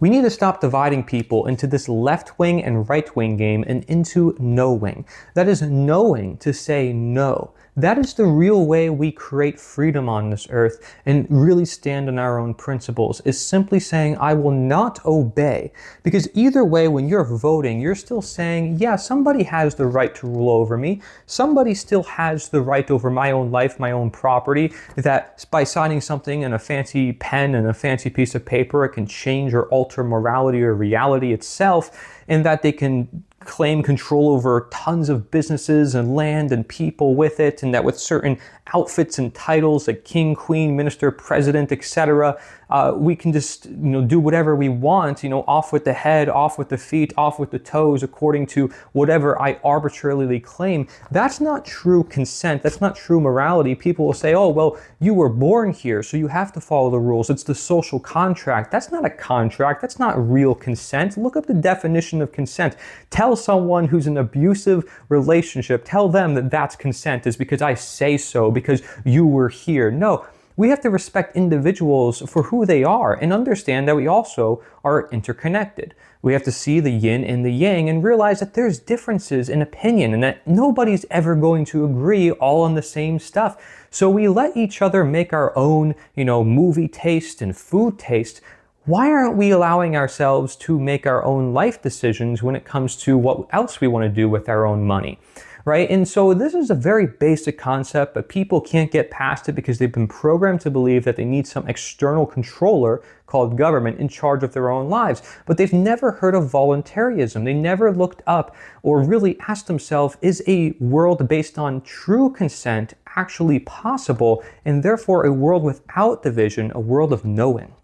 We need to stop dividing people into this left wing and right wing game and into no wing. That is knowing to say no. That is the real way we create freedom on this earth and really stand on our own principles, is simply saying, I will not obey. Because either way, when you're voting, you're still saying, yeah, somebody has the right to rule over me. Somebody still has the right over my own life, my own property, that by signing something in a fancy pen and a fancy piece of paper, it can change or alter morality or reality itself, and that they can claim control over tons of businesses and land and people with it, and that with certain outfits and titles like king, queen, minister, president, etc., we can just do whatever we want, off with the head, off with the feet, off with the toes, according to whatever I arbitrarily claim. That's not true consent. That's not true morality. People will say, oh, well, you were born here, so you have to follow the rules. It's the social contract. That's not a contract. That's not real consent. Look up the definition of consent. Tell someone who's in an abusive relationship, tell them that that's consent, is because I say so, because you were here. No. We have to respect individuals for who they are and understand that we also are interconnected. We have to see the yin and the yang and realize that there's differences in opinion and that nobody's ever going to agree all on the same stuff. So we let each other make our own, movie taste and food taste. Why aren't we allowing ourselves to make our own life decisions when it comes to what else we want to do with our own money? Right? And so this is a very basic concept, but people can't get past it because they've been programmed to believe that they need some external controller called government in charge of their own lives. But they've never heard of voluntarism. They never looked up or really asked themselves, is a world based on true consent actually possible? And therefore a world without division, a world of knowing.